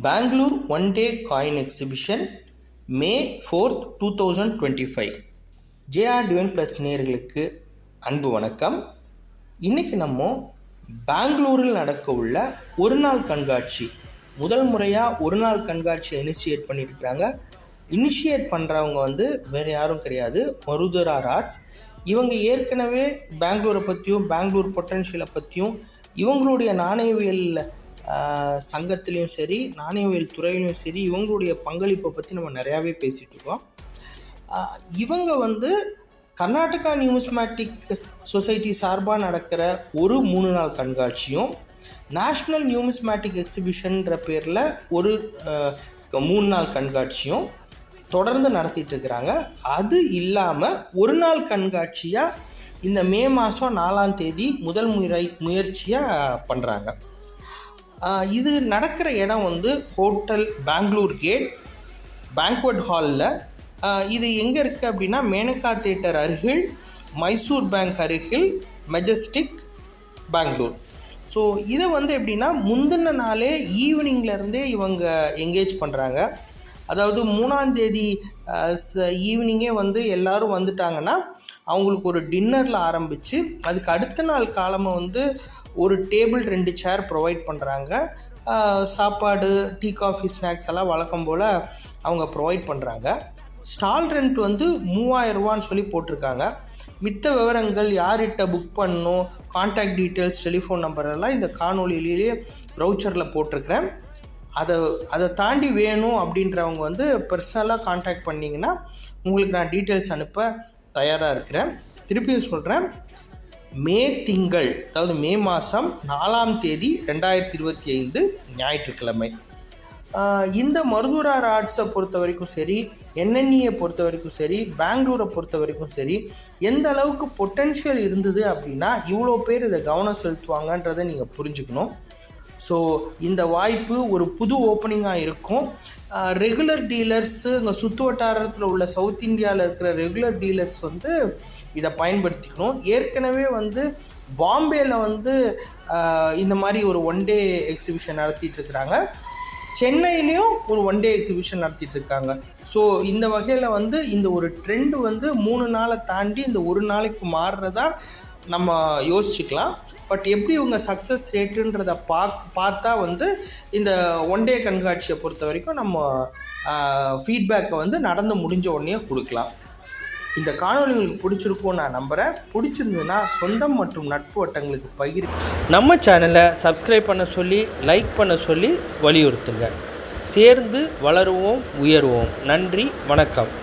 Bangalore one-day coin exhibition May 4th 2025. JR Divine Plus நேயர்களுக்கு அன்பு வணக்கம். இன்றைக்கி நம்ம பெங்களூரில் நடக்க உள்ள ஒரு நாள் கண்காட்சி, முதல் முறையாக ஒரு நாள் கண்காட்சியை இனிஷியேட் பண்ணியிருக்கிறாங்க. இனிஷியேட் பண்ணுறவங்க வேறு யாரும் கிடையாது, மருதுரா ஆர்ட்ஸ். இவங்க ஏற்கனவே பெங்களூரை பற்றியும் பெங்களூர் பொட்டன்ஷியலை பற்றியும் இவங்களுடைய நாணயவியல் சங்கத்திலையும் சரி, நாணயவியல் துறையிலையும் சரி, இவங்களுடைய பங்களிப்பை பற்றி நம்ம நிறையாவே பேசிகிட்டு இருக்கோம். இவங்க கர்நாடகா நியூமிஸ்மேட்டிக் சொசைட்டி சார்பாக நடக்கிற ஒரு 3 நாள் கண்காட்சியும், நேஷ்னல் நியூமிஸ்மேட்டிக் எக்ஸிபிஷன்ற பேரில் ஒரு 3 நாள் கண்காட்சியும் தொடர்ந்து நடத்திட்டு இருக்கிறாங்க. அது இல்லாமல் ஒரு நாள் கண்காட்சியாக இந்த மே மாதம் 4ஆம் தேதி முதல் முயற்சியாக பண்ணுறாங்க. இது நடக்கிற இடம் ஹோட்டல் பெங்களூர் கேட் பேங்க்வெட் ஹாலில். இது எங்கே இருக்குது அப்படின்னா, மேனகா தியேட்டர் அருகில், மைசூர் பேங்க் அருகில், மெஜஸ்டிக், பெங்களூர். ஸோ இதை எப்படின்னா, முந்தின நாளே ஈவினிங்லேருந்தே இவங்க என்கேஜ் பண்ணுறாங்க. அதாவது 3ஆம் தேதி ஈவினிங்கே எல்லோரும் வந்துட்டாங்கன்னா அவங்களுக்கு ஒரு டின்னரில் ஆரம்பித்து, அதுக்கு அடுத்த நாள் காலமாக ஒரு டேபிள் 2 சேர் ப்ரொவைட் பண்ணுறாங்க. சாப்பாடு, டீ, காஃபி, ஸ்நாக்ஸ் எல்லாம் வழக்கம் போல் அவங்க ப்ரொவைட் பண்ணுறாங்க. ஸ்டால் ரெண்ட் 3000 ரூபான்னு சொல்லி போட்டிருக்காங்க. மித்த விவரங்கள், யார்கிட்ட புக் பண்ணணும், கான்டாக்ட் டீட்டெயில்ஸ், டெலிஃபோன் நம்பர் எல்லாம் இந்த காணொலியிலேயே ப்ரௌச்சரில் போட்டிருக்கிறேன். அதை தாண்டி வேணும் அப்படின்றவங்க பர்சனலாக கான்டாக்ட் பண்ணிங்கன்னா உங்களுக்கு நான் டீட்டெயில்ஸ் அனுப்ப தயாராக இருக்கிறேன். திருப்பியும் சொல்கிறேன், மே திங்கள், அதாவது மே மாதம் 4ஆம் தேதி 2025 ஞாயிற்றுக்கிழமை. இந்த மருதுரா ஆர்ட்ஸை பொறுத்த வரைக்கும் சரி, என்என்இயை பொறுத்த வரைக்கும் சரி, பெங்களூரை பொறுத்த வரைக்கும் சரி, எந்த அளவுக்கு பொட்டென்ஷியல் இருந்தது அப்படின்னா இவ்வளோ பேர் இதை கவனம் செலுத்துவாங்கன்றதை நீங்கள் புரிஞ்சுக்கணும். ஸோ இந்த வாய்ப்பு ஒரு புது ஓப்பனிங்காக இருக்கும். ரெகுலர் டீலர்ஸு, இங்கே சுற்று வட்டாரத்தில் உள்ள சவுத் இந்தியாவில் இருக்கிற ரெகுலர் டீலர்ஸ் இதை பயன்படுத்திக்கணும். ஏற்கனவே பாம்பேயில் இந்த மாதிரி ஒரு ஒன் டே எக்ஸிபிஷன் நடத்திட்டு இருக்கிறாங்க. சென்னையிலையும் ஒரு ஒன் டே எக்ஸிபிஷன் நடத்திட்டு இருக்காங்க. ஸோ இந்த வகையில் இந்த ஒரு ட்ரெண்டு 3 நாளை தாண்டி இந்த ஒரு நாளைக்கு மாறுறதா நம்ம யோசிச்சுக்கலாம். பட் எப்படி இவங்க சக்ஸஸ் ரேட்டுன்றதை பார்த்தா இந்த ஒன் டே கண்காட்சியை பொறுத்த வரைக்கும் நம்ம ஃபீட்பேக்கை நடந்து முடிஞ்ச உடனே கொடுக்கலாம். இந்த காணொலி உங்களுக்கு பிடிச்சிருக்கும்னு நான் நம்புகிறேன். பிடிச்சிருந்ததுன்னா சொந்தம் மற்றும் நட்பு வட்டங்களுக்கு பகிர். நம்ம சேனலை சப்ஸ்கிரைப் பண்ண சொல்லி, லைக் பண்ண சொல்லி வலியுறுத்துங்க. சேர்ந்து வளருவோம், உயர்வோம். நன்றி, வணக்கம்.